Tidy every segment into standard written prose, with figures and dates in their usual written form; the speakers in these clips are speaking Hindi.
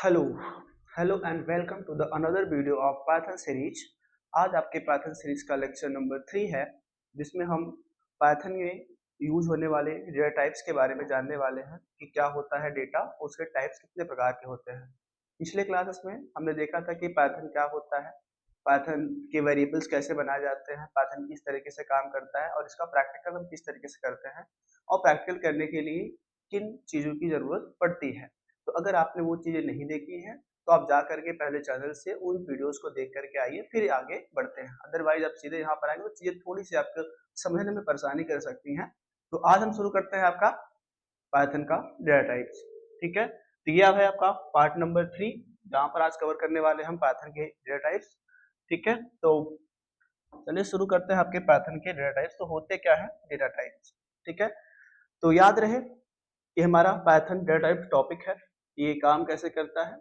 Hello hello and welcome to the another video of Python series. आज आपके पाइथन सीरीज का लेक्चर नंबर 3 है, जिसमें हम पाइथन में यूज होने वाले डेटा टाइप्स के बारे में जानने वाले हैं कि क्या होता है डेटा, उसके टाइप्स कितने प्रकार के होते हैं। पिछले क्लासेस में हमने देखा था कि पाइथन क्या होता है, पाइथन के वेरिएबल्स कैसे बनाए जाते हैं, पाइथन किस तरीके से काम करता है और इसका प्रैक्टिकल हम किस तरीके से करते हैं और प्रैक्टिकल करने के लिए किन चीज़ों की ज़रूरत पड़ती है। तो अगर आपने वो चीज़ें नहीं देखी हैं तो आप जा करके पहले चैनल से उन वीडियोस को देख करके आइए, फिर आगे बढ़ते हैं। अदरवाइज आप सीधे यहाँ पर आएंगे तो चीज़ें थोड़ी सी आपको समझने में परेशानी कर सकती हैं। तो आज हम शुरू करते हैं आपका पाइथन का डेटा टाइप्स। ठीक है, तो ये है आपका पार्ट नंबर 3, जहाँ पर आज कवर करने वाले हम पाइथन के डेटा टाइप्स। ठीक है, तो चलिए शुरू करते हैं आपके पाइथन के डेटा टाइप्स। तो होते क्या है डेटा टाइप्स। ठीक है, तो याद रहे ये हमारा पाइथन डेटा टाइप टॉपिक है, ये काम कैसे करता है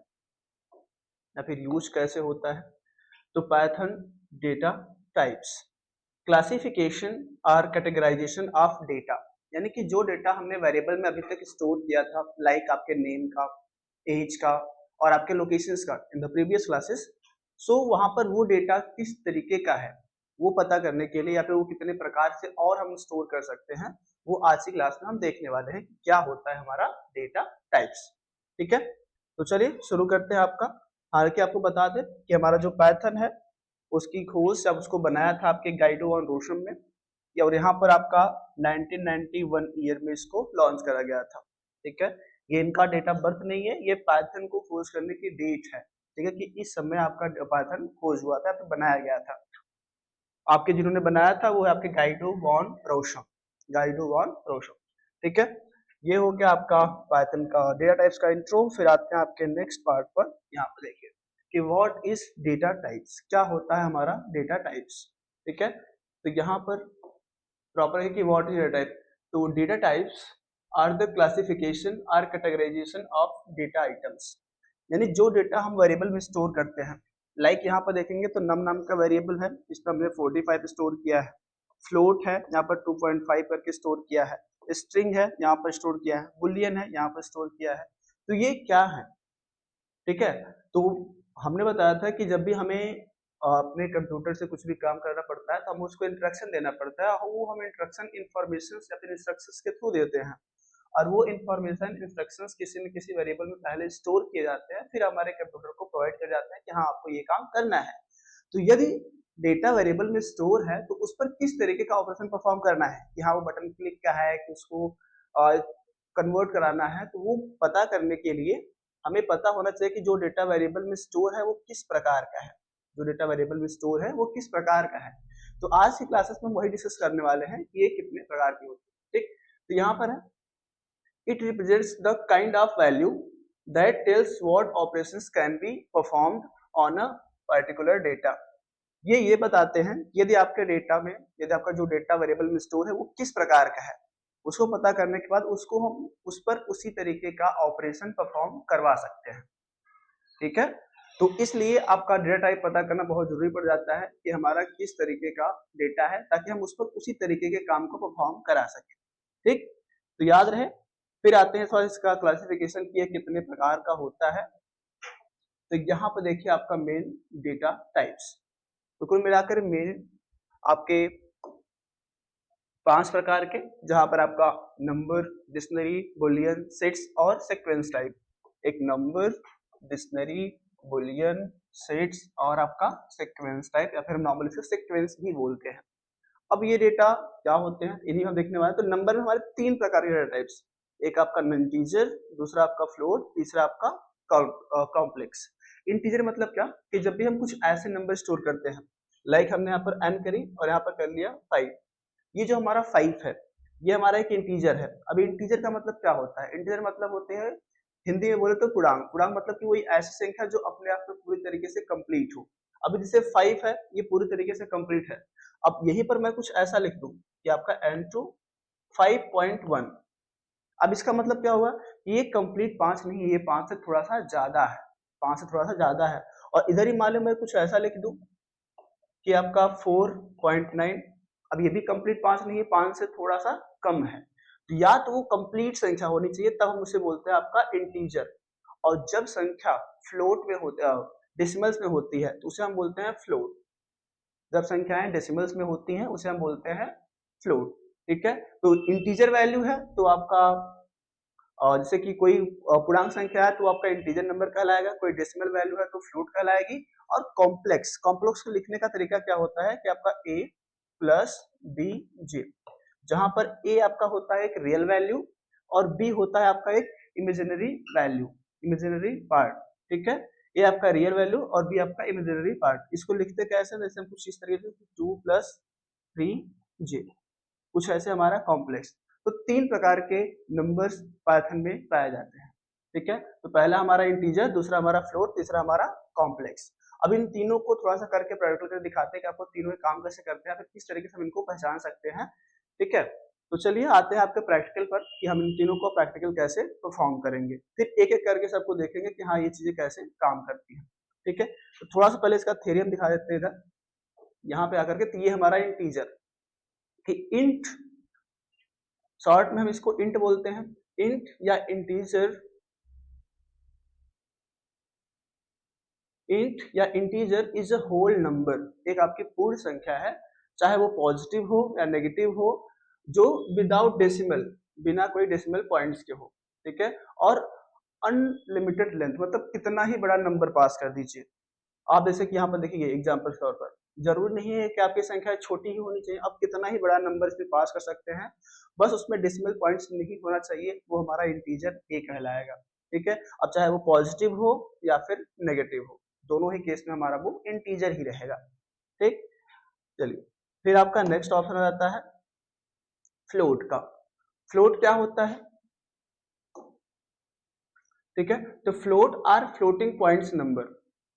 या फिर यूज कैसे होता है। तो पाइथन डेटा टाइप्स क्लासिफिकेशन और कैटेगराइजेशन ऑफ डेटा, यानी कि जो डेटा हमने वेरिएबल में अभी तक स्टोर किया था, लाइक आपके नेम का, एज का और आपके लोकेशंस का इन द प्रीवियस क्लासेस। सो वहां पर वो डेटा किस तरीके का है वो पता करने के लिए या फिर वो कितने प्रकार से और हम स्टोर कर सकते हैं, वो आज की क्लास में हम देखने वाले हैं कि क्या होता है हमारा डेटा टाइप्स। ठीक है, तो चलिए शुरू करते हैं आपका। हालांकि आपको बता दें कि हमारा जो पाइथन है उसकी खोज जब उसको बनाया था आपके गाइडो वन रोशन में, या और यहाँ पर आपका 1991 ईयर में इसको लॉन्च करा गया था। ठीक है, ये इनका डेट ऑफ बर्थ नहीं है, ये पाइथन को खोज करने की डेट है। ठीक है, कि इस समय आपका पाइथन खोज हुआ था, तो बनाया गया था। आपके जिन्होंने बनाया था वो है आपके गाइडो वॉन रोशन, गाइडो वॉन रोशन। ठीक है, ये हो गया आपका पाइथन का डेटा टाइप्स का इंट्रो। फिर आते हैं आपके नेक्स्ट पार्ट पर। यहाँ पर देखिए कि व्हाट इज डेटा टाइप्स, क्या होता है हमारा डेटा टाइप्स। ठीक है, तो यहाँ पर प्रॉपर है कि व्हाट इज डेटा टाइप। तो data types are the classification और कैटेगराइजेशन ऑफ डेटा आइटम्स, यानी जो डेटा हम वेरिएबल में स्टोर करते हैं। लाइक यहाँ पर देखेंगे तो नम नाम का वेरिएबल है, इसमें हमने 45 स्टोर किया है। फ्लोट है यहाँ पर 2.5 करके स्टोर किया है। स्ट्रिंग है यहाँ पर स्टोर किया है। बुलियन है यहाँ पर स्टोर किया है। तो ये क्या है। ठीक है, तो हमने बताया था कि जब भी हमें अपने कंप्यूटर से कुछ भी काम करना पड़ता है तो हम उसको इंस्ट्रक्शन देना पड़ता है, और वो हम इंस्ट्रक्शन इंफॉर्मेशन या फिर इंस्ट्रक्शंस के थ्रू देते हैं। और वो इंफॉर्मेशन इंस्ट्रक्शंस किसी न किसी वेरिएबल में पहले स्टोर किए जाते हैं, फिर हमारे कंप्यूटर को प्रोवाइड किए जाते हैं कि हाँ आपको ये काम करना है। तो यदि डेटा वेरिएबल में स्टोर है तो उस पर किस तरीके का ऑपरेशन परफॉर्म करना है, कि हाँ वो बटन क्लिक का है कि उसको कन्वर्ट कराना है, तो वो पता करने के लिए हमें पता होना चाहिए कि जो डेटा वेरिएबल में स्टोर है वो किस प्रकार का है, जो डेटा वेरिएबल में स्टोर है वो किस प्रकार का है। तो आज की क्लासेस में हम वही डिस्कस करने वाले हैं कि ये कितने प्रकार की होती है। ठीक, तो यहाँ पर है it represents the kind of value that tells what operations can be performed on a particular data। ये बताते हैं यदि आपके डेटा में, यदि आपका जो डेटा वेरिएबल में स्टोर है वो किस प्रकार का है, उसको पता करने के बाद उसको हम उस पर उसी तरीके का ऑपरेशन परफॉर्म करवा सकते हैं। ठीक है, तो इसलिए आपका डेटा टाइप पता करना बहुत जरूरी पड़ जाता है कि हमारा किस तरीके का डेटा है, ताकि हम उस पर उसी तरीके के काम को परफॉर्म करा सकें। ठीक, तो याद रहे। फिर आते हैं थोड़ा इसका क्लासिफिकेशन किया कितने प्रकार का होता है। तो यहाँ पर देखिए आपका मेन डेटा टाइप्स, तो कुल मिलाकर मेन आपके 5 प्रकार के, जहां पर आपका नंबर, डिक्शनरी, बुलियन, सेट्स और सीक्वेंस टाइप। एक नंबर, डिक्शनरी, बुलियन, सेट्स और आपका सीक्वेंस टाइप, या फिर नॉर्मली इसे सीक्वेंस भी बोलते हैं। अब ये डेटा क्या होते हैं इन्हीं हम देखने वाले। तो नंबर में हमारे 3 प्रकार के डेटा टाइप्स, एक आपका इंटीजर, दूसरा आपका फ्लोट, तीसरा आपका कॉम्प्लेक्स। इंटीजर मतलब क्या कि जब भी हम कुछ ऐसे नंबर स्टोर करते हैं, लाइक हमने यहाँ पर n करी और यहाँ पर कर लिया 5, ये जो हमारा 5 है ये हमारा एक इंटीजर है। अब इंटीजर का मतलब क्या होता है, इंटीजर मतलब होते हैं हिंदी में बोले तो पूर्णांक। पूर्णांक मतलब कि वही ऐसी संख्या जो अपने आप में पूरी तरीके से कंप्लीट हो। अभी जैसे 5 है ये पूरी तरीके से कंप्लीट है। अब यहीं पर मैं कुछ ऐसा लिख दूं कि आपका n2 5.1, अब इसका मतलब क्या हुआ, ये कंप्लीट 5 नहीं, ये 5 से थोड़ा सा ज्यादा है, 5 से थोड़ा सा ज्यादा है। और इधर ही मान लो मैं कुछ ऐसा लिख दूं कि आपका 4.9, अब ये भी कंप्लीट 5 नहीं है, 5 से थोड़ा सा कम है। तो या तो वो कंप्लीट संख्या होनी चाहिए, तब हम उसे बोलते हैं आपका इंटीजर। और जब संख्या फ्लोट में होती डेसिमल्स में होती है तो उसे हम बोलते हैं फ्लोट। जब संख्याएं डेसिमल्स में होती हैं उसे हम बोलते हैं फ्लोट। ठीक है, तो इंटीजर वैल्यू है तो आपका जैसे कि कोई पूर्णांक संख्या है तो आपका इंटीजर नंबर कहलाएगा, कोई डेसिमल वैल्यू है तो फ्लोट कहलाएगी। और कॉम्प्लेक्स को लिखने का तरीका क्या होता है कि आपका a प्लस बी जे, जहां पर a आपका होता है एक रियल वैल्यू और b होता है आपका एक इमेजिनरी वैल्यू, इमेजिनरी पार्ट। ठीक है, a आपका रियल वैल्यू और b आपका इमेजिनरी पार्ट। इसको लिखते कैसे, जैसे हम कुछ इस तरीके से 2 प्लस 3j, कुछ ऐसे हमारा कॉम्प्लेक्स। तो तीन प्रकार के नंबर्स पाइथन में पाए जाते हैं। ठीक है, तो पहला हमारा इंटीजर, दूसरा हमारा फ्लोट, तीसरा हमारा कॉम्प्लेक्स। अब इन तीनों को थोड़ा सा करके प्रैक्टिकल करके दिखाते हैं कि आपको तीनों काम कैसे करते हैं, फिर किस तरीके से हम इनको पहचान सकते हैं। ठीक है, तो चलिए आते हैं आपके प्रैक्टिकल पर कि हम इन तीनों को प्रैक्टिकल कैसे परफॉर्म करेंगे, फिर एक एक करके सबको देखेंगे कि हाँ ये चीजें कैसे काम करती हैं। ठीक है, तो थोड़ा सा पहले इसका थ्योरी हम दिखा देते हैं इधर यहाँ पे आकर के। तो ये हमारा इंटीजर कि इंट, शॉर्ट में हम इसको इंट बोलते हैं। इंट या इंटीजर, इंट या integer is a whole number, एक आपकी पूर्ण संख्या है, चाहे वो पॉजिटिव हो या नेगेटिव हो, जो विदाउट डेसिमल, बिना कोई डेसिमल पॉइंट्स के हो। ठीक है, और अनलिमिटेड लेंथ, मतलब कितना ही बड़ा नंबर पास कर दीजिए आप। जैसे कि यहाँ पर देखिए एग्जाम्पल के तौर पर, जरूरी नहीं है कि आपकी संख्या छोटी ही होनी चाहिए, आप कितना ही बड़ा नंबर इसमें पास कर सकते हैं, बस उसमें डेसिमल पॉइंट्स नहीं होना चाहिए, वो हमारा इंटीजर ए कहलाएगा। ठीक है, अब चाहे वो पॉजिटिव हो या फिर नेगेटिव हो, दोनों ही केस में हमारा वो इंटीजर ही रहेगा। ठीक, चलिए फिर आपका नेक्स्ट ऑप्शन आ जाता है फ्लोट का। फ्लोट क्या होता है? ठीक है, तो float or floating points number,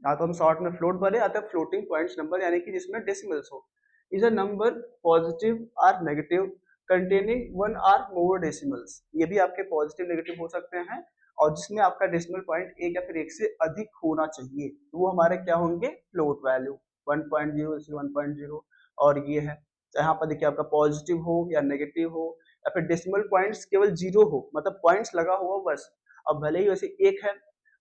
या तो हम शॉर्ट में फ्लोट बोले या तो फ्लोटिंग पॉइंट्स नंबर, यानी कि जिसमें डेसिमल्स हो। Is a number positive or negative containing one or more decimals, ये भी आपके पॉजिटिव नेगेटिव हो सकते हैं, और जिसमें आपका डेसिमल पॉइंट एक या फिर एक से अधिक होना चाहिए, तो वो हमारे क्या होंगे? फ्लोट वैल्यू 1.0 से 1.0। और ये है यहाँ पर देखिए आपका पॉजिटिव हो या नेगेटिव हो या फिर डेसिमल पॉइंट्स केवल 0 हो, मतलब पॉइंट्स लगा हुआ बस। अब भले ही वैसे एक है,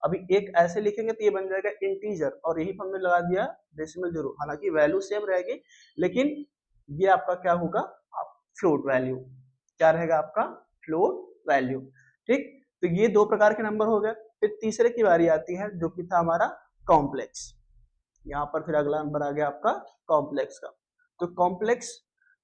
अभी एक ऐसे लिखेंगे तो ये बन जाएगा इंटीजर, और यही हमने लगा दिया डेसिमल 0, हालांकि वैल्यू सेम रहेगी, लेकिन ये आपका क्या होगा? Float value. क्या रहेगा आपका? Float value. ठीक, तो ये दो प्रकार के नंबर हो गए। फिर तीसरे की बारी आती है जो कि था हमारा कॉम्प्लेक्स। यहाँ पर फिर अगला नंबर आ गया आपका कॉम्प्लेक्स का। तो कॉम्प्लेक्स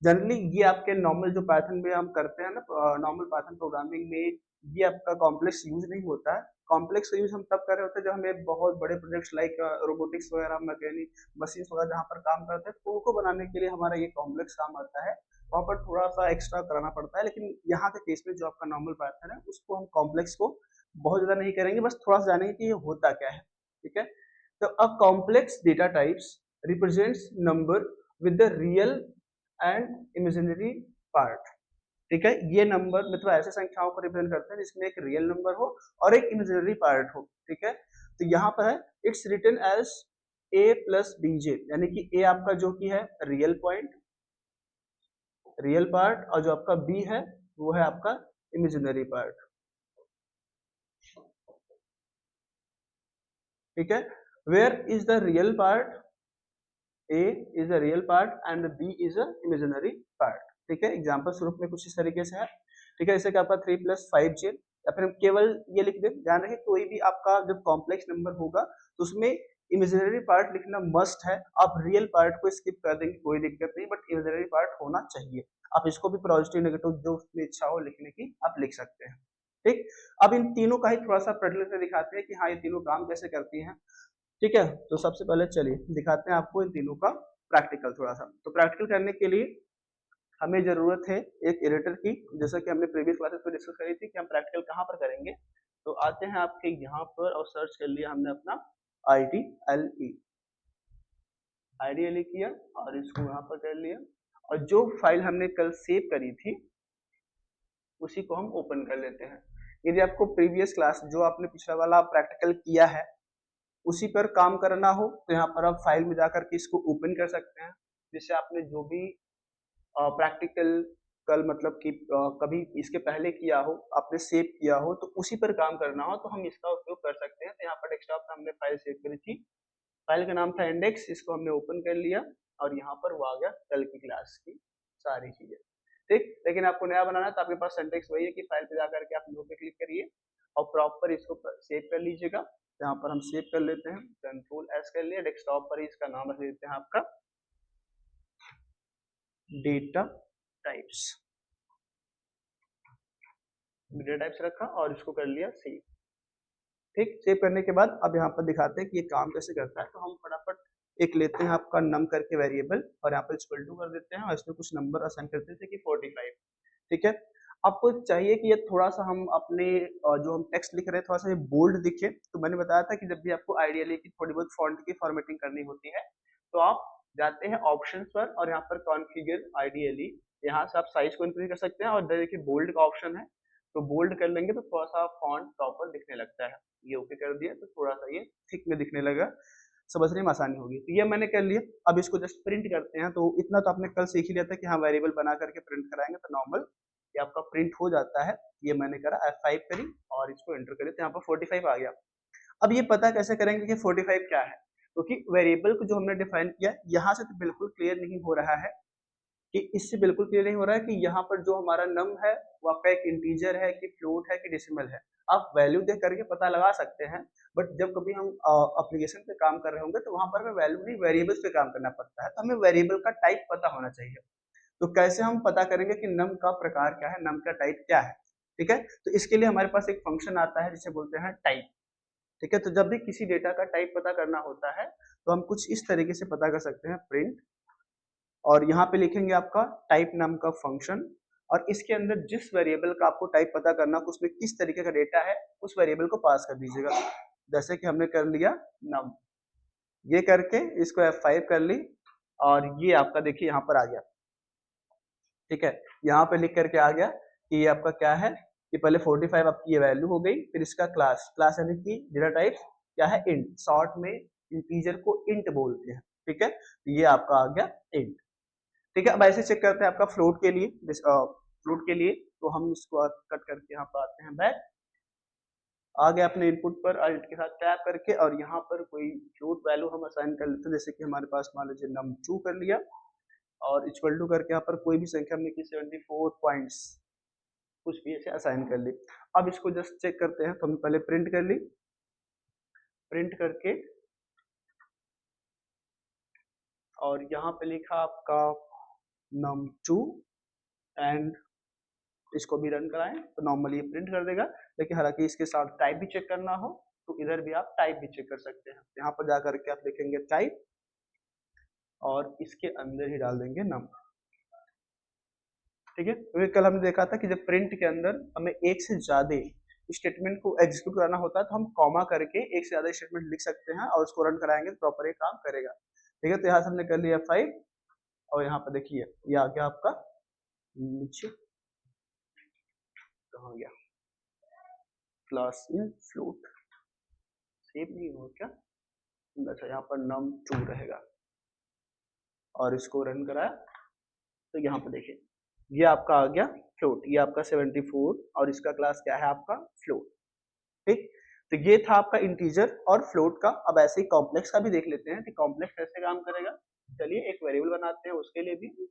जनरली ये आपके नॉर्मल जो पाइथन में हम करते हैं ना, नॉर्मल पाइथन प्रोग्रामिंग में ये आपका कॉम्प्लेक्स यूज नहीं होता है। कॉम्प्लेक्स का यूज हम तब कर रहे होते हैं जब हमें बहुत बड़े प्रोजेक्ट्स लाइक रोबोटिक्स वगैरह, मैकेनिक मशीन वगैरह जहाँ पर काम करते हैं, तो उनको बनाने के लिए हमारा ये कॉम्प्लेक्स काम आता है। वहाँ पर थोड़ा सा एक्स्ट्रा कराना पड़ता है, लेकिन यहाँ के केस में जो आपका नॉर्मल पाइथन है उसको हम कॉम्प्लेक्स को बहुत ज्यादा नहीं करेंगे, बस थोड़ा सा जानेंगे कि ये होता क्या है। ठीक है, तो a complex data types represents number with the real and imaginary part. ठीक है, ये नंबर मतलब ऐसे संख्याओं को रिप्रेजेंट करते हैं जिसमें एक रियल नंबर हो और एक इमेजिनरी पार्ट हो। ठीक है, तो यहाँ पर है it's written as a plus BJ, यानी कि a आपका जो कि है रियल पॉइंट, रियल पार्ट, और जो आपका b है वो है आपका इमेजिनरी पार्ट। ठीक है, where is the real part? A is a real part and B is a imaginary part। ठीक है, एग्जाम्पल स्वरूप में कुछ इस तरीके से है। ठीक है, जैसे कि आपका 3 + 5j, या फिर हम केवल ये लिख दें। ध्यान रखें कोई भी आपका जब कॉम्प्लेक्स नंबर होगा तो उसमें इमेजिनरी पार्ट लिखना मस्ट है। आप रियल पार्ट को स्किप कर देंगे कोई दिक्कत नहीं, बट इमेजिनरी पार्ट होना चाहिए। आप इसको भी पॉजिटिव नेगेटिव जो उसमें इच्छा हो लिखने की आप लिख सकते हैं। ठीक, अब इन तीनों का ही थोड़ा सा प्रैक्टिकल दिखाते हैं कि हाँ ये तीनों काम कैसे करती हैं। ठीक है, तो सबसे पहले चलिए दिखाते हैं आपको इन तीनों का प्रैक्टिकल थोड़ा सा। तो प्रैक्टिकल करने के लिए हमें जरूरत है एक इरेटर की, जैसा कि हमने प्रीवियस क्लासेस में डिस्कस करी थी कि हम प्रैक्टिकल कहाँ पर करेंगे। तो आते हैं आपके यहाँ पर और सर्च कर लिया हमने अपना IDLE किया और इसको यहाँ पर कर लिया, और जो फाइल हमने कल सेव करी थी उसी को हम ओपन कर लेते हैं। यदि आपको प्रीवियस क्लास जो आपने पिछला वाला प्रैक्टिकल किया है उसी पर काम करना हो तो यहाँ पर आप फाइल में जाकर के इसको ओपन कर सकते हैं, जिससे आपने जो भी प्रैक्टिकल कल मतलब कि कभी इसके पहले किया हो, आपने सेव किया हो, तो उसी पर काम करना हो तो हम इसका उपयोग कर सकते हैं। तो यहाँ पर डेस्कटॉप पे हमने फाइल सेव करी थी, फाइल का नाम था इंडेक्स, इसको हमने ओपन कर लिया और यहाँ पर वो आ गया कल की क्लास की सारी चीजें। ठीक, लेकिन आपको नया बनाना है तो आपके पास सिंटेक्स वही है कि फाइल पे जाकर के आप न्यू पे क्लिक करिए और प्रॉपर इसको सेव कर लीजिएगा। यहाँ पर हम सेव कर लेते हैं, कंट्रोल एस कर लिया, डेस्कटॉप पर ही इसका नाम रख देते हैं आपका डेटा टाइप्स, डेटा टाइप्स रखा और इसको कर लिया सेव। ठीक, सेव करने के बाद अब यहाँ पर दिखाते हैं कि ये काम कैसे करता है। तो हम फटाफट एक लेते हैं आपका नम करके वेरिएबल और यहाँ पर इक्वल टू कर देते हैं और इसमें कुछ नंबर असाइन करते थे कि 45। ठीक है, आपको चाहिए कि ये थोड़ा सा हम अपने जो हम टेक्स्ट लिख रहे हैं थोड़ा सा ये बोल्ड दिखे। तो मैंने बताया था कि जब भी आपको आइडियली की थोड़ी बहुत फॉन्ट की फॉर्मेटिंग करनी होती है तो आप जाते हैं ऑप्शंस पर और यहाँ पर कॉन्फ़िगर आइडियली, यहाँ से आप साइज को इंक्रीज कर सकते हैं और देखिए बोल्ड का ऑप्शन है, तो बोल्ड कर लेंगे तो थोड़ा सा फॉन्ट प्रॉपर दिखने लगता है। ये ओके कर दिया तो थोड़ा सा ये थिक में दिखने लगा, समझने में आसानी होगी। तो ये मैंने कर लिया, अब इसको जस्ट प्रिंट करते हैं। तो इतना तो आपने कल सीख ही लिया था कि हाँ वेरिएबल बना करके प्रिंट कराएंगे तो नॉर्मल ये आपका प्रिंट हो जाता है। ये मैंने करा F5 करी और इसको एंटर करी तो यहाँ पर 45 आ गया। अब ये पता कैसे करेंगे कि 45 क्या है, क्योंकि वेरिएबल को जो हमने डिफाइन किया यहाँ से तो बिल्कुल क्लियर नहीं हो रहा है कि इससे बिल्कुल क्लियर नहीं हो रहा है कि यहाँ पर जो हमारा नम है वो आपका एक इंटीजर है कि फ्लोट है कि डेसिमल है। आप वैल्यू देख करके पता लगा सकते हैं, बट जब कभी हम एप्लीकेशन पे काम कर रहे होंगे तो वहां पर हमें वैल्यू नहीं वेरिएबल्स पे काम करना पड़ता है, तो हमें वेरिएबल का टाइप पता होना चाहिए। तो कैसे हम पता करेंगे कि नम का प्रकार क्या है, नम का टाइप क्या है। ठीक है, तो इसके लिए हमारे पास एक फंक्शन आता है जिसे बोलते हैं टाइप। ठीक है, तो जब भी किसी डेटा का टाइप पता करना होता है तो हम कुछ इस तरीके से पता कर सकते हैं, प्रिंट और यहाँ पे लिखेंगे आपका टाइप नाम का फंक्शन और इसके अंदर जिस वेरिएबल का आपको टाइप पता करना उसमें किस तरीके का डेटा है उस वेरिएबल को पास कर दीजिएगा। जैसे कि हमने कर लिया नम, ये करके इसको F5 कर ली और ये आपका देखिए यहाँ पर आ गया। ठीक है, यहाँ पे लिख करके आ गया कि ये आपका क्या है, कि पहले 45 आपकी ये वैल्यू हो गई, फिर इसका क्लास, क्लास यानी कि डेटा टाइप क्या है, इंट, शॉर्ट में इंटीजर को इंट बोलते हैं। ठीक है, तो ये आपका आ गया इंट। ठीक है, अब ऐसे चेक करते हैं आपका फ्लोट के लिए, फ्लोट के लिए तो हम इसको कट करके यहाँ पर आते हैं बैक, आ गया अपने इनपुट पर अल्ट के साथ टैप करके और यहाँ पर कोई फ्लोट वैल्यू हम असाइन कर लेते हैं, जैसे कि हमारे पास मान लीजिए num2 कर लिया और इक्वल टू करके यहाँ पर कोई भी संख्या हमने की 74 पॉइंट्स कुछ भी ऐसे असाइन कर ली। अब इसको जस्ट चेक करते हैं, तो हमने पहले प्रिंट कर ली, प्रिंट करके और यहाँ पे लिखा आपका num2 एंड इसको भी रन कराएं तो नॉर्मली ये प्रिंट कर देगा। लेकिन हालांकि इसके साथ टाइप भी चेक करना हो तो इधर भी आप टाइप भी चेक कर सकते हैं। यहाँ पर जाकर के आप लिखेंगे टाइप और इसके अंदर ही डाल देंगे नम। ठीक है, तो कल हमने देखा था कि जब प्रिंट के अंदर हमें एक से ज्यादा स्टेटमेंट को एग्जीक्यूट करना होता है तो हम कॉमा करके एक से ज्यादा स्टेटमेंट लिख सकते हैं और उसको रन कराएंगे तो प्रॉपर ये काम करेगा। ठीक है, तो यहाँ से हमने कर लिया 5 और यहाँ पर देखिए ये आ गया आपका नीचे, कहाँ गया क्लास इन फ्लोट, सेव नहीं हुआ क्या, अच्छा यहाँ पर num2 रहेगा और इसको रन कराया तो यहाँ पर देखिए ये आपका आ गया फ्लोट, ये आपका 74 और इसका क्लास क्या है आपका फ्लोट। ठीक, तो ये था आपका इंटीजर और फ्लोट का। अब ऐसे ही कॉम्प्लेक्स का भी देख लेते हैं कि कॉम्प्लेक्स कैसे काम करेगा। चलिए एक वेरिएबल बनाते हैं उसके लिए भी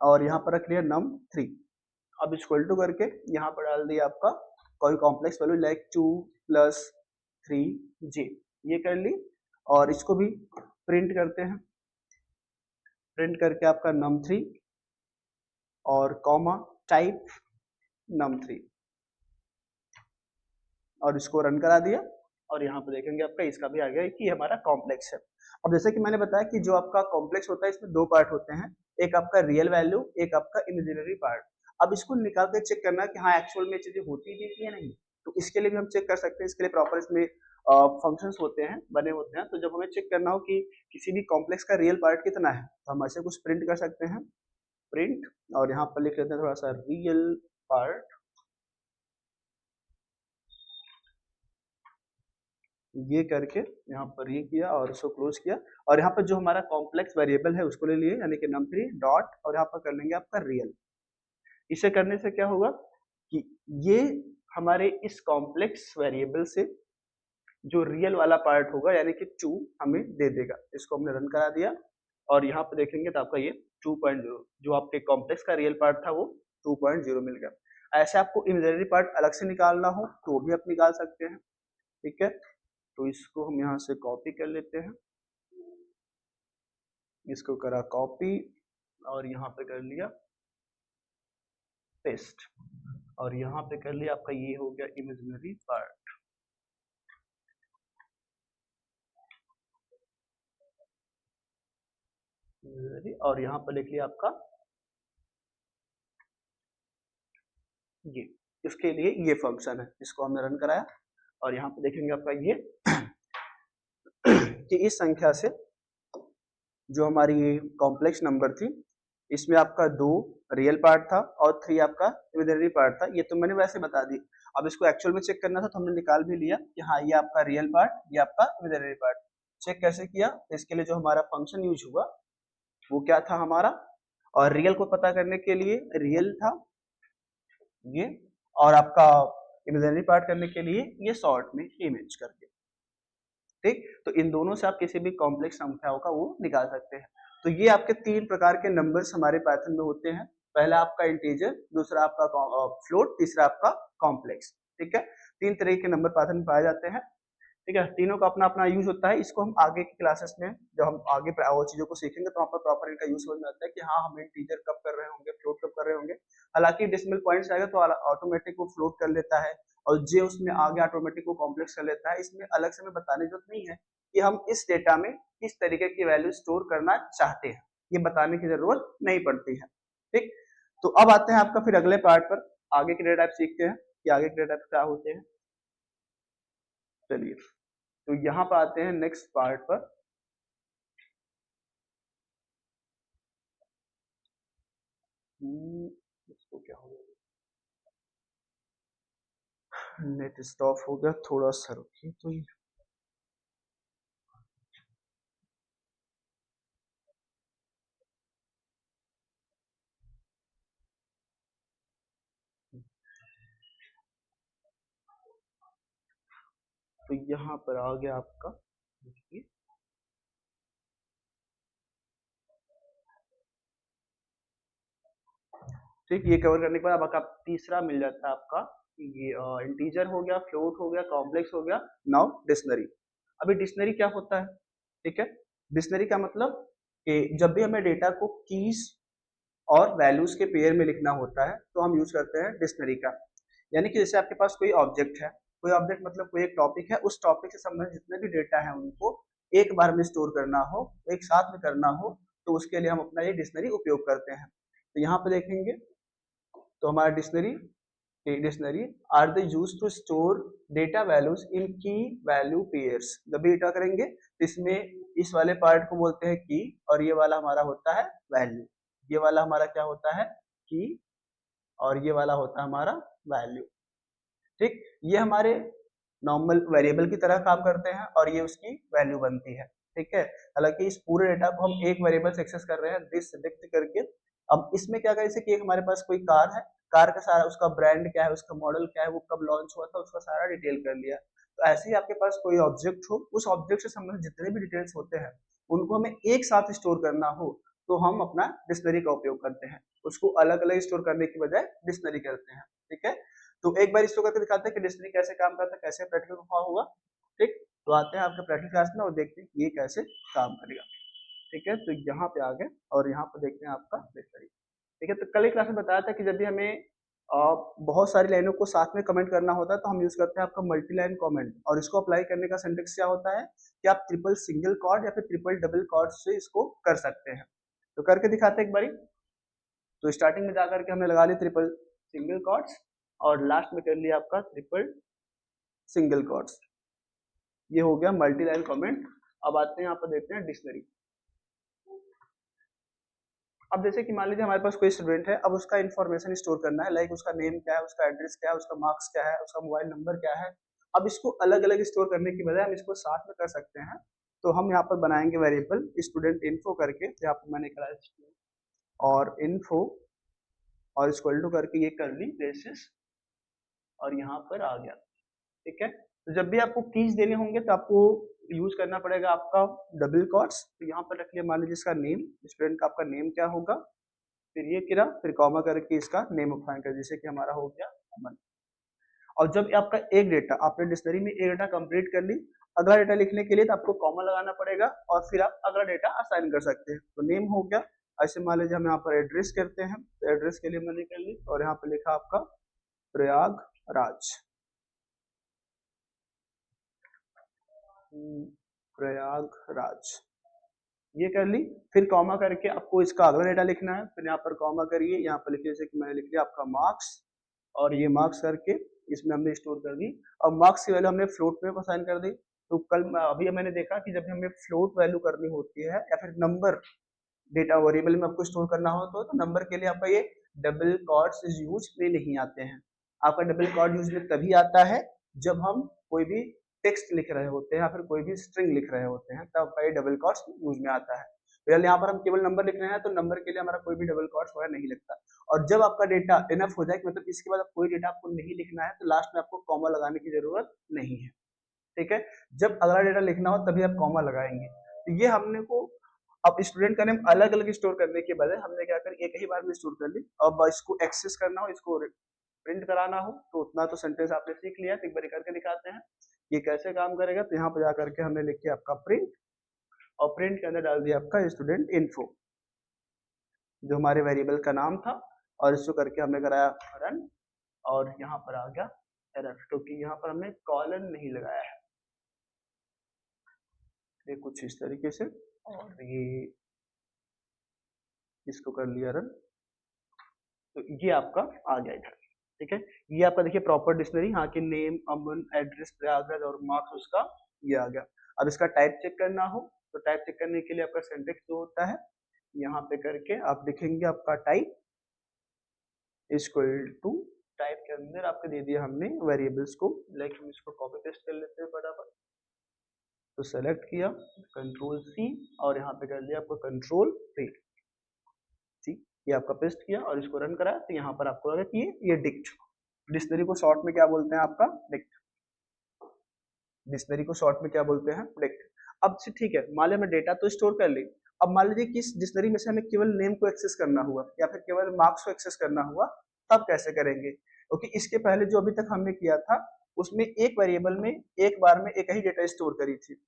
और यहाँ पर रख लिया num3, अब इक्वल टू करके यहाँ पर डाल दिया आपका कोई कॉम्प्लेक्स वैल्यू लाइक 2 + 3j, ये कर ली और इसको भी प्रिंट करते हैं, प्रिंट करके आपका num3 और कॉमा टाइप num3 और इसको रन करा दिया और यहाँ पे देखेंगे आपका इसका भी आ गया कि ये हमारा कॉम्प्लेक्स है। अब जैसे कि मैंने बताया कि जो आपका कॉम्प्लेक्स होता है इसमें दो पार्ट होते हैं, एक आपका रियल वैल्यू, एक आपका इमेजिनरी पार्ट। अब इसको निकाल के चेक करना कि हाँ एक्चुअल में चीजें होती भी कि नहीं, तो इसके लिए भी हम चेक कर सकते हैं। इसके लिए प्रॉपर इसमें फंक्शंस होते हैं, बने होते हैं। तो जब हमें चेक करना हो कि किसी भी कॉम्प्लेक्स का रियल पार्ट कितना है तो हम ऐसे कुछ प्रिंट कर सकते हैं, प्रिंट और यहाँ पर लिख लेते हैं थोड़ा सा रियल पार्ट, ये करके यहाँ पर ये किया और इसको क्लोज किया और यहाँ पर जो हमारा कॉम्प्लेक्स वेरिएबल है उसको ले लिए यानी कि num3 डॉट और यहाँ पर कर लेंगे आपका रियल। इसे करने से क्या होगा कि ये हमारे इस कॉम्प्लेक्स वेरिएबल से जो रियल वाला पार्ट होगा यानी कि 2 हमें दे देगा। इसको हमने रन करा दिया और यहाँ पे देखेंगे तो आपका ये 2.0 जो आपके कॉम्प्लेक्स का रियल पार्ट था वो 2.0 मिल गया। ऐसे आपको इमेजिनरी पार्ट अलग से निकालना हो तो भी आप निकाल सकते हैं, ठीक है। तो इसको हम यहाँ से कॉपी कर लेते हैं, इसको करा कॉपी और यहाँ पे कर लिया पेस्ट और यहाँ पे कर लिया आपका ये हो गया इमेजिनरी पार्ट। और यहाँ पर लिख लिया आपका ये, इसके लिए ये फंक्शन है, इसको हमने रन कराया और यहाँ पे देखेंगे आपका ये कि इस संख्या से जो हमारी ये कॉम्प्लेक्स नंबर थी इसमें आपका 2 रियल पार्ट था और 3 आपका इमेजिनरी पार्ट था। ये तो मैंने वैसे बता दी, अब इसको एक्चुअल में चेक करना था तो हमने निकाल भी लिया कि हाँ ये आपका रियल पार्ट, ये आपका इमेजिनरी पार्ट। चेक कैसे किया, तो इसके लिए जो हमारा फंक्शन यूज हुआ वो क्या था हमारा, और रियल को पता करने के लिए रियल था ये, और आपका इमेजिनरी पार्ट करने के लिए ये शॉर्ट में इमेज करके, ठीक। तो इन दोनों से आप किसी भी कॉम्प्लेक्स संख्याओं का वो निकाल सकते हैं। तो ये आपके 3 प्रकार के नंबर्स हमारे पाइथन में होते हैं, पहला आपका इंटीजर, दूसरा आपका फ्लोट, तीसरा आपका कॉम्प्लेक्स, ठीक है। 3 तरह के नंबर पाइथन में पाए जाते हैं, ठीक है। तीनों का अपना अपना यूज होता है, इसको हम आगे की क्लासेस में जब हम आगे और चीजों को सीखेंगे तो वहाँ पर प्रॉपर इनका यूज समझ में आता है कि हाँ हम इंटीजर कब कर रहे होंगे, फ्लोट कब कर रहे होंगे। हालांकि डेसिमल पॉइंट्स आएगा तो ऑटोमेटिक वो फ्लोट कर लेता है और जे उसमें आगे ऑटोमेटिक वो कॉम्प्लेक्स कर लेता है। इसमें अलग से हमें बताने की जरूरत नहीं है कि हम इस डेटा में किस तरीके की वैल्यू स्टोर करना चाहते हैं, ये बताने की जरूरत नहीं पड़ती है, ठीक। तो अब आते हैं आपका फिर अगले पार्ट पर, आगे के डेटा टाइप सीखते हैं कि आगे के डेटा टाइप क्या होते हैं। चलिए तो यहाँ पर आते हैं नेक्स्ट पार्ट पर। इसको क्या हो गया, नेट स्टॉप हो गया, थोड़ा सा रुकिए। तो ये तो यहाँ पर आ गया आपका, देखिए ठीक। ये कवर करने के बाद अब आपका तीसरा मिल जाता है आपका, ये इंटीजर हो गया, फ्लोट हो गया, कॉम्प्लेक्स हो गया, नाउ डिक्शनरी। अभी डिक्शनरी क्या होता है, ठीक है। डिक्शनरी का मतलब कि जब भी हमें डेटा को कीज और वैल्यूज के पेयर में लिखना होता है तो हम यूज करते हैं डिक्शनरी का। यानी कि जैसे आपके पास कोई ऑब्जेक्ट है, कोई ऑब्जेक्ट मतलब कोई एक टॉपिक है, उस टॉपिक से संबंधित जितने भी डेटा है उनको एक बार में स्टोर करना हो, एक साथ में करना हो, तो उसके लिए हम अपना ये डिक्शनरी उपयोग करते हैं। तो यहाँ पे देखेंगे तो हमारा dictionary are the used to store data values in key value pairs. जब भी डेटा करेंगे तो इसमें इस वाले पार्ट को बोलते हैं की और ये वाला हमारा होता है वैल्यू। ये वाला हमारा क्या होता है की और ये वाला होता है हमारा वैल्यू, ठीक। ये हमारे नॉर्मल वेरिएबल की तरह काम करते हैं और ये उसकी वैल्यू बनती है, ठीक है। हालांकि इस पूरे डेटा को हम एक वेरिएबल से एक्सेस कर रहे हैं दिस सिलेक्ट करके। अब इसमें क्या करें, जैसे कि हमारे पास कोई कार है, कार का सारा उसका ब्रांड क्या है, उसका मॉडल क्या है, वो कब लॉन्च हुआ था, उसका सारा डिटेल कर लिया। तो ऐसे ही आपके पास कोई ऑब्जेक्ट हो, उस ऑब्जेक्ट से संबंधित जितने भी डिटेल्स होते हैं उनको हमें एक साथ स्टोर करना हो तो हम अपना डिक्शनरी का उपयोग करते हैं। उसको अलग अलग स्टोर करने की बजाय डिक्शनरी करते हैं, ठीक है। तो एक बार इसको करके दिखाते हैं कि डिक्शनरी कैसे काम करता है, कैसे प्रैक्टिकल फॉर्म होगा, ठीक। तो आते हैं आपके प्रैक्टिकल क्लास में और देखते हैं ये कैसे काम करेगा, ठीक है। तो यहाँ पे आ गए और यहाँ पे देखते हैं आपका डिक्शनरी, ठीक है। तो कल की क्लास में बताया था कि जब भी हमें बहुत सारी लाइनों को साथ में कमेंट करना होता है तो हम यूज करते हैं आपका मल्टी लाइन कमेंट, और इसको अप्लाई करने का सिंटेक्स क्या होता है कि आप ट्रिपल सिंगल कॉर्ड या फिर ट्रिपल डबल कॉर्ड से इसको कर सकते हैं। तो करके दिखाते हैं एक बारी। तो स्टार्टिंग में जाकर के हमने लगा लिया ट्रिपल सिंगल कॉर्ड्स और लास्ट में कर लिया आपका ट्रिपल सिंगल कॉर्ड्स। ये हो गया मल्टी लाइन कमेंट। अब आते हैं यहाँ पर देखते हैं डिक्शनरी। अब जैसे कि मान लीजिए हमारे पास कोई स्टूडेंट है, अब उसका इन्फॉर्मेशन स्टोर करना है, लाइक उसका नेम क्या है, उसका एड्रेस क्या है, उसका मार्क्स क्या है, उसका मोबाइल नंबर क्या है। अब इसको अलग अलग स्टोर करने की बजाय हम इसको साथ में कर सकते हैं। तो हम यहाँ पर बनाएंगे वेरिएबल स्टूडेंट इन्फो करके, यहाँ पर मैंने करा और इन्फो और इसको इक्वल टू करके ये कर्ली ब्रेसेस और यहाँ पर आ गया। ठीक है, तो जब भी आपको कीज देने होंगे तो आपको यूज करना पड़ेगा आपका डबल कॉट्स। तो यहाँ पर रख लिया, मान लीजिए इसका नेम, स्टूडेंट का आपका नेम क्या होगा, फिर ये किरा, फिर कॉमा करके इसका नेम ऑफ फंक्शन, जैसे कि हमारा हो गया अमन। और जब आपका एक डेटा, आपने डिक्शनरी में एक डेटा कंप्लीट कर ली, अगला डेटा लिखने के लिए तो आपको कॉमा लगाना पड़ेगा और फिर आप अगला डेटा असाइन कर सकते हैं। तो नेम हो गया, ऐसे मान लीजिए हम यहाँ पर एड्रेस करते हैं, तो एड्रेस के लिए मैंने कर ली और यहाँ पर लिखा आपका प्रयागराज, प्रयागराज, ये कर ली। फिर कॉमा करके आपको इसका अगला डेटा लिखना है, फिर यहाँ पर कॉमा करिए, यहाँ पर लिखिए, जैसे कि मैंने लिख लिया आपका मार्क्स, और ये मार्क्स करके इसमें हमने स्टोर कर दी। और मार्क्स की वैल्यू हमने फ्लोट में असाइन कर दी। तो कल अभी मैंने देखा कि जब हमें फ्लोट वैल्यू करनी होती है या फिर नंबर डेटा वेरिएबल में आपको स्टोर करना हो तो नंबर के लिए आपका ये डबल कॉट्स यूज में नहीं आते हैं। आपका डबल कॉट यूज में तभी आता है जब हम कोई भी टेक्स्ट लिख रहे होते हैं या फिर कोई भी स्ट्रिंग लिख रहे होते हैं, तब आपका ये डबल कॉट्स यूज में आता है। फिलहाल यहाँ पर हम केवल नंबर लिख रहे हैं तो नंबर के लिए हमारा कोई भी डबल कॉट्स वगैरह नहीं लगता। और जब आपका डेटा इनफ हो जाए, मतलब इसके बाद कोई डेटा आपको नहीं लिखना है, तो लास्ट में आपको कॉमा लगाने की जरूरत नहीं है। ठीक है, जब अगला डेटा लिखना हो तभी आप कॉमा लगाएंगे। तो ये हमने को अब स्टूडेंट का नेम अलग अलग स्टोर करने के बजाय हमने क्या कर एक ही बार में स्टोर कर ली। अब इसको एक्सेस करना हो, इसको प्रिंट कराना हो, तो उतना तो सेंटेंस आपने सीख लिया, तो एक बार करके दिखाते हैं ये कैसे काम करेगा। तो यहाँ पर जाकर के हमने लिख के आपका प्रिंट, और प्रिंट के अंदर डाल दिया आपका स्टूडेंट इन्फो, जो हमारे वेरिएबल का नाम था, और इसको करके हमने कराया रन, और यहाँ पर आ गया एरर, क्योंकि यहाँ पर हमने कॉलन नहीं लगाया है। ये कुछ इस तरीके से, और ये इसको कर लिया रन, तो ये आपका आ गया इधर। ठीक है, ये आपका देखिए प्रॉपर डिक्शनरी, यहाँ के नेम, अमन, एड्रेस, प्रयागराज और मार्क्स उसका ये आ गया। अब इसका टाइप चेक करना हो तो टाइप चेक करने के लिए आपका सिंटेक्स जो होता है, यहाँ पे करके आप लिखेंगे आपका टाइप इक्वल टू, टाइप के अंदर आपके दे दिया हमने वेरिएबल्स को, लाइक हम इसको कॉपी पेस्ट कर लेते हैं फटाफट। तो सेलेक्ट किया, कंट्रोल सी, और यहाँ पे कर दिया आपको कंट्रोल V, ठीक, ये आपका पेस्ट किया और इसको रन करा, तो यहाँ पर आपको लगा कि ये डिक्ट, डिक्शनरी को शॉर्ट में क्या बोलते हैं आपका डिक्ट, डिक्शनरी को शॉर्ट में क्या बोलते हैं डिक्ट। अब से ठीक है, मान लिया मैं डेटा तो स्टोर कर ली, अब मान लीजिए किस डिक्शनरी में से हमें केवल नेम को एक्सेस करना हुआ या फिर केवल मार्क्स को एक्सेस करना हुआ, तब कैसे करेंगे। क्योंकि इसके पहले जो अभी तक हमने किया था उसमें एक वेरिएबल में एक बार में एक ही डेटा स्टोर करी थी।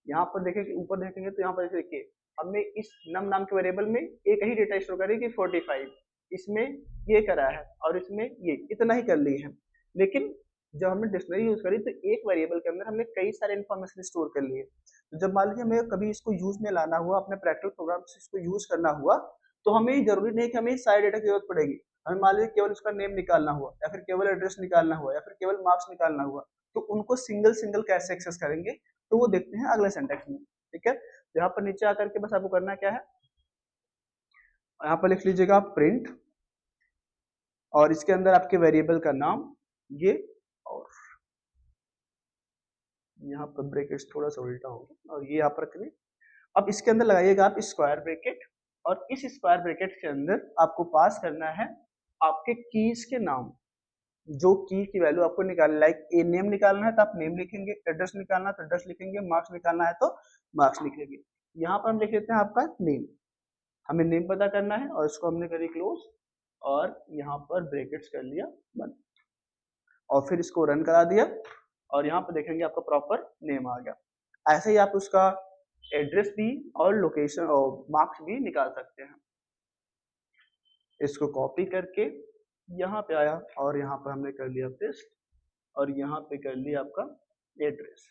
यहाँ पर देखेंगे, ऊपर देखेंगे तो यहाँ पर देखिए हमने इस नम नाम के वेरिएबल में एक ही डेटा स्टोर करी कि 45, इसमें ये करा है और इसमें ये इतना ही कर ली है। लेकिन जब हमने डिक्शनरी यूज करी तो एक वेरिएबल के अंदर हमने कई सारे इन्फॉर्मेशन स्टोर कर लिए। तो जब मान लीजिए हमें कभी इसको यूज में लाना हुआ, अपने प्रैक्टिकल प्रोग्राम से इसको यूज करना हुआ, तो हमें जरूरी नहीं कि हमें सारे डेटा की जरूरत पड़ेगी। हमें मान लीजिए केवल उसका नेम निकालना हुआ या फिर केवल एड्रेस निकालना हुआ या फिर केवल मार्क्स निकालना हुआ, तो उनको सिंगल सिंगल कैसे एक्सेस करेंगे, तो वो देखते हैं अगले सेंटेक्स में। ठीक है, यहाँ पर नीचे आकर के बस आपको करना क्या है, यहाँ पर लिख लीजिएगा प्रिंट, और इसके अंदर आपके वेरिएबल का नाम ये, और यहाँ पर ब्रैकेट्स थोड़ा सा उल्टा होगा और ये यहाँ पर रखिए। अब इसके अंदर लगाइएगा आप स्क्वायर ब्रैकेट, और इस स्क्वायर ब्रैकेट के अंदर आपको पास करना है आपके कीज के नाम, जो की वैल्यू आपको निकालना, लाइक ए नेम निकालना है तो आप नेम लिखेंगे, एड्रेस निकालना है तो एड्रेस लिखेंगे, मार्क्स निकालना है तो मार्क्स लिखेंगे। यहाँ पर हम लिख लेते हैं आपका नेम, हमें नेम पता करना है और इसको हमने करी क्लोज, और यहाँ पर ब्रैकेट्स कर लिया बंद, और फिर इसको रन करा दिया, और यहाँ पर देखेंगे आपका प्रॉपर नेम आ गया। ऐसे ही आप उसका एड्रेस भी और लोकेशन और मार्क्स भी निकाल सकते हैं। इसको कॉपी करके यहाँ पे आया और यहाँ पर हमने कर लिया पेस्ट, और यहाँ पे कर लिया आपका एड्रेस,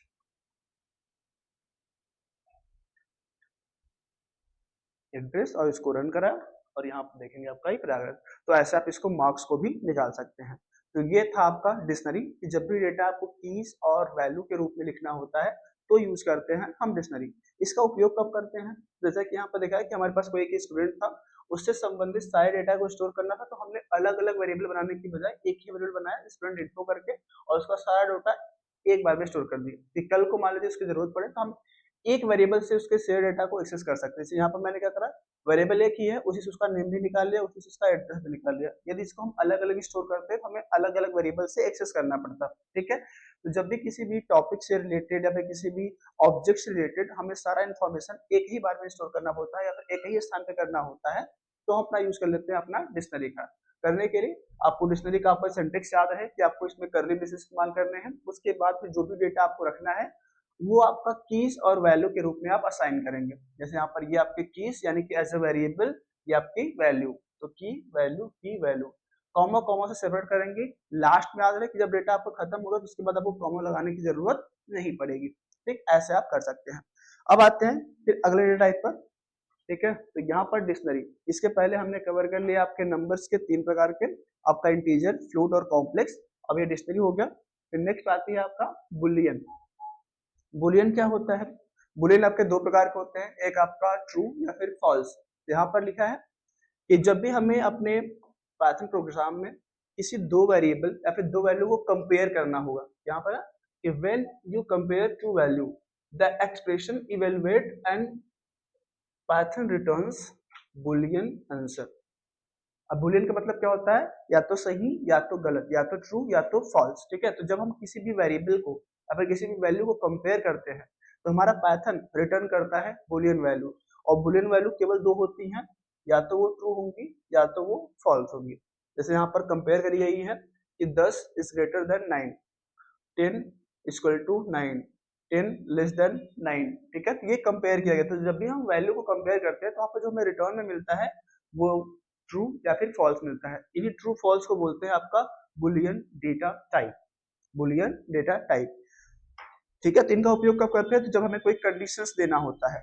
एड्रेस, और इसको रन करा, और यहाँ पर देखेंगे आपका ही प्रयागराज। तो ऐसे आप इसको मार्क्स को भी निकाल सकते हैं। तो ये था आपका डिक्शनरी, कि जब भी डेटा आपको कीज और वैल्यू के रूप में लिखना होता है तो यूज करते हैं हम डिक्शनरी। इसका उपयोग कब करते हैं, जैसा कि यहाँ पर देखा है कि हमारे पास कोई एक स्टूडेंट था, उससे संबंधित सारे डेटा को स्टोर करना था, तो हमने अलग अलग वेरिएबल बनाने की बजाय एक ही वेरिएबल बनाया स्टूडेंट इन्फो करके, और उसका सारा डेटा एक बार में स्टोर कर दिया कि कल को मान लीजिए उसकी जरूरत पड़े तो हम एक वेरिएबल से उसके शेयर डेटा को एक्सेस कर सकते हैं। जैसे यहाँ पर मैंने क्या करा, वेरिएबल एक ही है, उसी से उसका नेम भी निकाल लिया, उसी से उसका एड्रेस भी निकाल लिया। यदि इसको हम अलग अलग स्टोर करते हैं तो हमें अलग अलग वेरिएबल से एक्सेस करना पड़ता, ठीक है। तो जब भी किसी भी टॉपिक से रिलेटेड या फिर किसी भी ऑब्जेक्ट से रिलेटेड हमें सारा इन्फॉर्मेशन एक ही बार में स्टोर करना होता है या फिर एक ही स्थान पे करना होता है, तो हम अपना यूज कर लेते हैं अपना डिक्शनरी का। करने के लिए आपको डिक्शनरी का आपका सिंटेक्स याद है कि आपको इसमें कर्ली ब्रेसेस इस्तेमाल करने हैं। उसके बाद फिर जो भी डेटा आपको रखना है वो आपका कीज और वैल्यू के रूप में आप असाइन करेंगे। जैसे यहाँ पर ये आपके कीज यानी कि एज अ वेरिएबल, ये आपकी वैल्यू, तो की वैल्यू कॉमा कॉमा से सेपरेट करेंगे। लास्ट में याद रहे कि जब डेटा आपका खत्म होगा तो उसके बाद आपको कॉमा लगाने की जरूरत नहीं पड़ेगी, ठीक। ऐसे आप कर सकते हैं। अब आते हैं फिर अगले डेटा टाइप पर, ठीक है। तो यहाँ पर डिक्शनरी, इसके पहले हमने कवर कर लिया आपके नंबर्स के 3 प्रकार के, आपका इंटीजर, फ्लोट और कॉम्प्लेक्स। अब ये डिक्शनरी हो गया। फिर नेक्स्ट आती है आपका बुलियन। बुलियन क्या होता है? बुलियन आपके 2 प्रकार के होते हैं, एक आपका ट्रू या फिर फॉल्स। यहाँ पर लिखा है कि जब भी हमें अपने पाइथन प्रोग्राम में किसी 2 वेरिएबल या फिर 2 वैल्यू को कंपेयर करना होगा, यहाँ पर कि when you compare two value the expression evaluate and Python returns boolean answer. अब बुलियन का मतलब क्या होता है? या तो सही या तो गलत, या तो ट्रू या तो फॉल्स, ठीक है। तो जब हम किसी भी वेरिएबल को या फिर किसी भी वैल्यू को कंपेयर करते हैं तो हमारा पाइथन रिटर्न करता है बुलियन वैल्यू। और बुलियन वैल्यू केवल 2 होती हैं, या तो वो ट्रू होंगी या तो वो फॉल्स होंगी। जैसे यहाँ पर कंपेयर करी गई है कि 10 is greater than 9, 10 equal to 9, 10 less than 9, ठीक है। तो ये कंपेयर किया गया। तो जब भी हम वैल्यू को कंपेयर करते हैं तो आपको जो हमें रिटर्न में मिलता है वो ट्रू या फिर फॉल्स मिलता है। इन्हीं ट्रू फॉल्स को बोलते हैं आपका Boolean data type, Boolean data type, ठीक है। तो इनका उपयोग कब करते हैं? तो जब हमें कोई कंडीशंस देना होता है,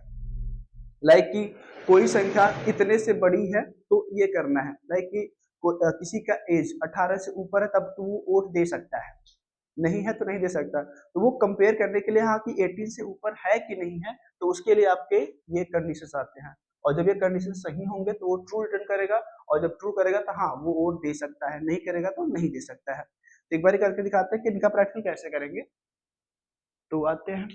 लाइक कि कोई संख्या इतने से बड़ी है तो ये करना है, लाइक कि किसी का एज 18 से ऊपर है तब तो वो वोट दे सकता है, नहीं है तो नहीं दे सकता। तो वो कंपेयर करने के लिए हाँ कि 18 से ऊपर है कि नहीं है, तो उसके लिए आपके ये कंडीशंस आते हैं। और जब ये कंडीशन सही होंगे तो वो ट्रू रिटर्न करेगा, और जब ट्रू करेगा तो हाँ वो वोट दे सकता है, नहीं करेगा तो नहीं दे सकता है। तो एक बार करके दिखाते हैं कि इनका प्रैक्टिकल कैसे करेंगे। तो आते हैं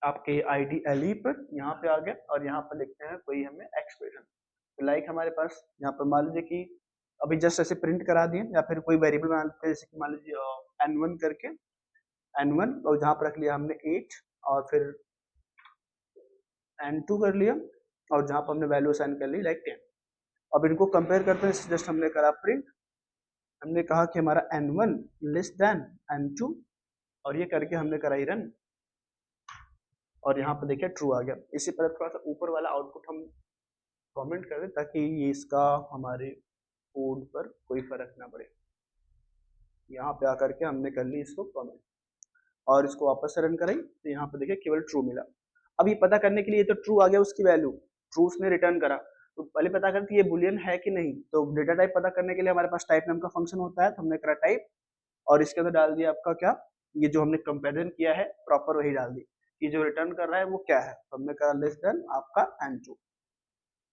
आपके IDLE पर, यहाँ पे आ गया और यहाँ पर लिखते हैं कोई हमें एक्सप्रेशन। तो लाइक हमारे पास यहाँ पर मान लीजिए कि अभी जस्ट ऐसे प्रिंट करा दिए, या फिर कोई वेरिएबल बना लेते हैं, जैसे कि मान लीजिए n1 करके, n1, और जहाँ पर रख लिया हमने 8, और फिर n2 कर लिया, और जहाँ पर हमने वैल्यू असाइन कर ली लाइक 10। अब इनको कंपेयर करते हैं, जस्ट हमने करा प्रिंट, हमने कहा कि हमारा n1 लेस देन n2, और ये करके हमने कराई रन, और यहाँ पर देखिए ट्रू आ गया। इसी पर थोड़ा सा ऊपर वाला आउटपुट हम कमेंट कर दें ताकि ये इसका हमारे कोड पर कोई फर्क ना पड़े। यहाँ पे आकर के हमने कर ली इसको कमेंट, और इसको वापस से रन करें तो यहाँ पे देखिए केवल ट्रू मिला। अब ये पता करने के लिए तो ट्रू आ गया, उसकी वैल्यू ट्रू उसने रिटर्न करा, तो पहले पता करते ये बुलियन है कि नहीं। तो डेटा टाइप पता करने के लिए हमारे पास टाइप नाम का फंक्शन होता है, तो हमने करा टाइप, और इसके अंदर डाल दिया आपका क्या, ये जो हमने कंपेरिजन किया है प्रॉपर वही डाल दी कि जो रिटर्न कर रहा है वो क्या है। तो हमने करा लेस देन आपका n2,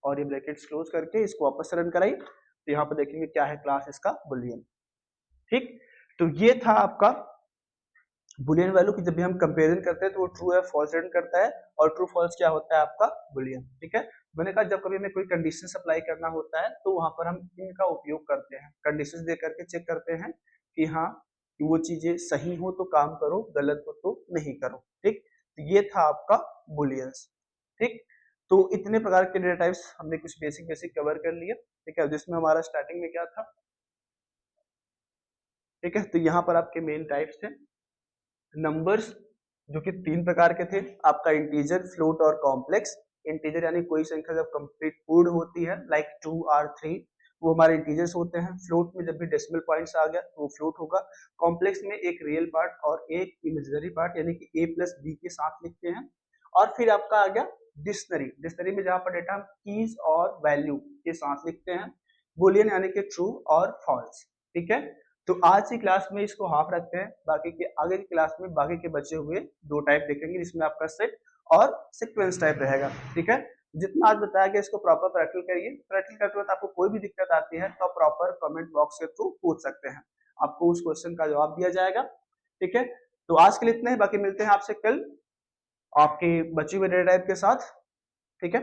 और ये ब्रैकेट्स क्लोज करके इसको वापस रन कराई, तो यहाँ पर देखेंगे क्या है क्लास इसका बुलियन, ठीक। तो ये था आपका बुलियन वैल्यू की जब भी हम कंपेरिजन करते हैं तो वो ट्रू है फॉल्स रिटर्न करता है, और ट्रू फॉल्स क्या होता है आपका बुलियन, ठीक है। मैंने कहा जब कभी हमें कोई कंडीशन अप्लाई करना होता है तो वहां पर हम इनका उपयोग करते हैं, कंडीशंस दे करके चेक करते हैं कि हाँ कि वो चीजें सही हो तो काम करो, गलत हो तो नहीं करो, ठीक। तो ये था आपका बुलियंस, ठीक। तो इतने प्रकार के डेटा टाइप्स हमने कुछ बेसिक बेसिक कवर कर लिए, ठीक है, जिसमें हमारा स्टार्टिंग में क्या था, ठीक है। तो यहाँ पर आपके मेन टाइप्स थे नंबर्स, जो कि 3 प्रकार के थे, आपका इंटीजर, फ्लोट और कॉम्प्लेक्स। इंटीजर यानी कोई संख्या जब कंप्लीट पूर्ण होती है लाइक 2 और 3, वो हमारे इंटीजर्स होते हैं। फ्लोट में जब भी डेसिमल पॉइंट्स आ गया तो वो फ्लोट होगा। कॉम्प्लेक्स में एक रियल पार्ट और एक इमेजिनरी पार्ट यानी कि a प्लस बी के साथ लिखते हैं। और फिर आपका आ गया डिक्शनरी, डिक्शनरी में जहां पर डेटा हम कीज और वैल्यू के साथ लिखते हैं। बुलियन यानी कि ट्रू और फॉल्स, ठीक है। तो आज की क्लास में इसको हाफ रखते हैं, बाकी के आगे की क्लास में बाकी के बचे हुए 2 टाइप देखेंगे, जिसमें आपका सेट और सीक्वेंस टाइप रहेगा, ठीक है। जितना आज बताया गया इसको प्रॉपर प्रैक्टिकल करिए। प्रैक्टिकल करते वक्त आपको कोई भी दिक्कत आती है तो आप प्रॉपर कमेंट बॉक्स के थ्रू पूछ सकते हैं, आपको उस क्वेश्चन का जवाब दिया जाएगा, ठीक है। तो आज के लिए इतना ही, बाकी मिलते हैं आपसे कल। आपके बचे हुए डेटा टाइप के साथ, ठीक है।